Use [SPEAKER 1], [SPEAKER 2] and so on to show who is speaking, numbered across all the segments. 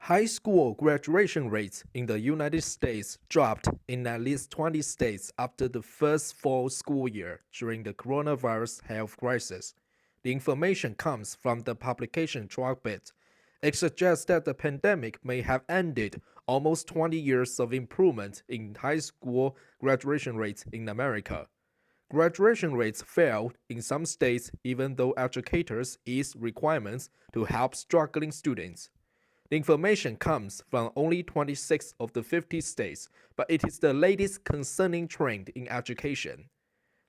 [SPEAKER 1] High school graduation rates in the United States dropped in at least 20 states after the first fall school year during the coronavirus health crisis. The information comes from the publication Trackbit. It suggests that the pandemic may have ended almost 20 years of improvement in high school graduation rates in America. Graduation rates fell in some states even though educators eased requirements to help struggling students. The information comes from only 26 of the 50 states, but it is the latest concerning trend in education.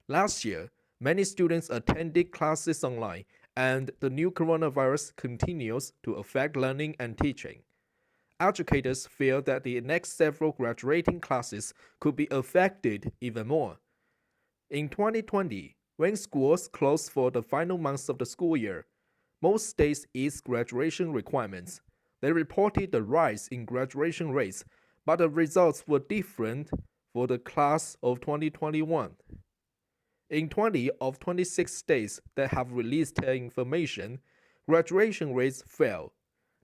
[SPEAKER 1] Last year, many students attended classes online, and the new coronavirus continues to affect learning and teaching. Educators fear that the next several graduating classes could be affected even more. In 2020, when schools closed for the final months of the school year, most states eased graduation requirements. They reported the rise in graduation rates, but the results were different for the class of 2021. In 20 of 26 states that have released their information, graduation rates fell.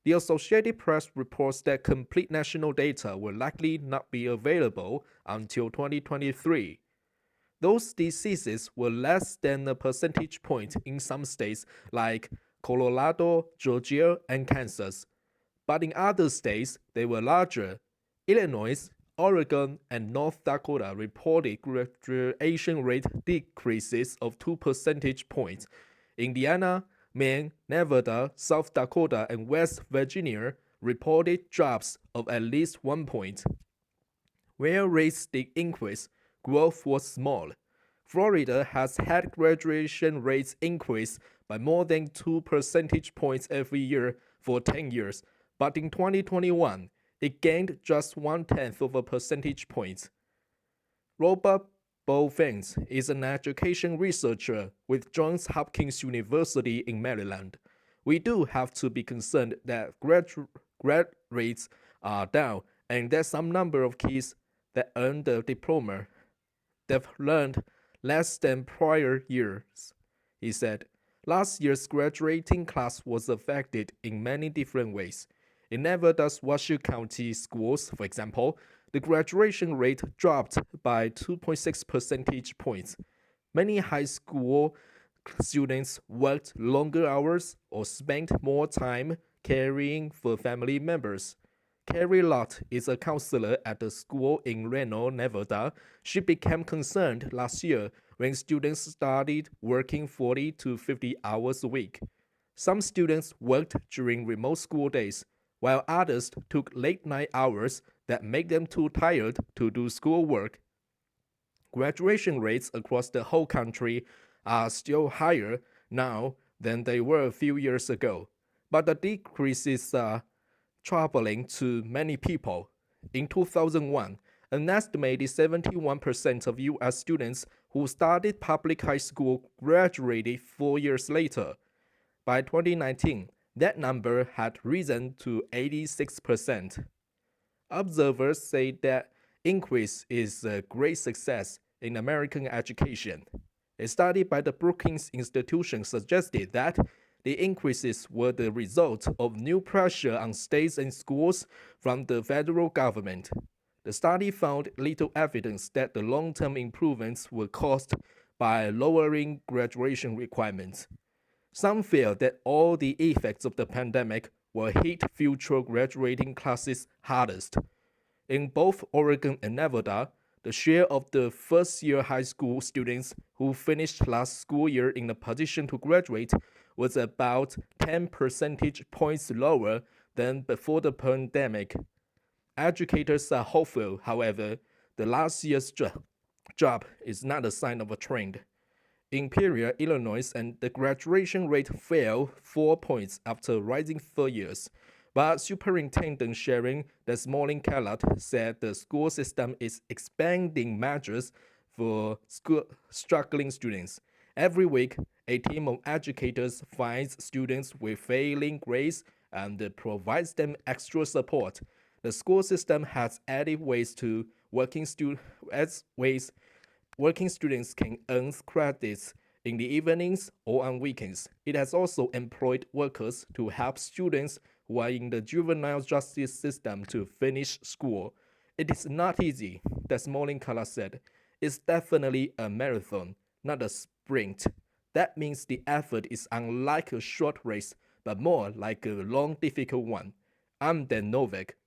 [SPEAKER 1] The Associated Press reports that complete national data will likely not be available until 2023. Those diseases were less than a percentage point in some states like Colorado, Georgia, and Kansas, but in other states they were larger. Illinois, Oregon, and North Dakota reported graduation rate decreases of 2 percentage points. Indiana, Maine, Nevada, South Dakota, and West Virginia reported drops of at least 1 point. Where rates did increase, growth was small. Florida has had graduation rates increase by more than 2 percentage points every year for 10 years, but in 2021, it gained just 1/10 of a percentage point. Robert Bovens is an education researcher with Johns Hopkins University in Maryland. We do have to be concerned that grad rates are down and that some number of kids that earn the diploma they've learned less than prior years, he said. Last year's graduating class was affected in many different ways. In Nevada's Washoe County schools, for example, the graduation rate dropped by 2.6 percentage points. Many high school students worked longer hours or spent more time caring for family members. Carrie Lott is a counselor at the school in Reno, Nevada. She became concerned last year when students started working 40 to 50 hours a week. Some students worked during remote school days, while others took late night hours that made them too tired to do schoolwork. Graduation rates across the whole country are still higher now than they were a few years ago, but the decreases are troubling to many people. In 2001, an estimated 71% of U.S. students who started public high school graduated 4 years later. By 2019, that number had risen to 86%. Observers say that increase is a great success in American education. A study by the Brookings Institution suggested that the increases were the result of new pressure on states and schools from the federal government. The study found little evidence that the long-term improvements were caused by lowering graduation requirements. Some fear that all the effects of the pandemic will hit future graduating classes hardest. In both Oregon and Nevada, the share of the first-year high school students who finished last school year in a position to graduate was about 10 percentage points lower than before the pandemic. Educators are hopeful, however, the last year's drop is not a sign of a trend. In Peoria, Illinois, and the graduation rate fell 4 points after rising 4 years. But Superintendent Sharon Desmoulins-Kellett said the school system is expanding measures for struggling students. Every week, a team of educators finds students with failing grades and provides them extra support. The school system has added ways to working students can earn credits in the evenings or on weekends. It has also employed workers to help students who are in the juvenile justice system to finish school. It is not easy, Desmond Kala said. It's definitely a marathon, not a sprint. That means the effort is unlike a short race, but more like a long, difficult one. I'm Dan Novak.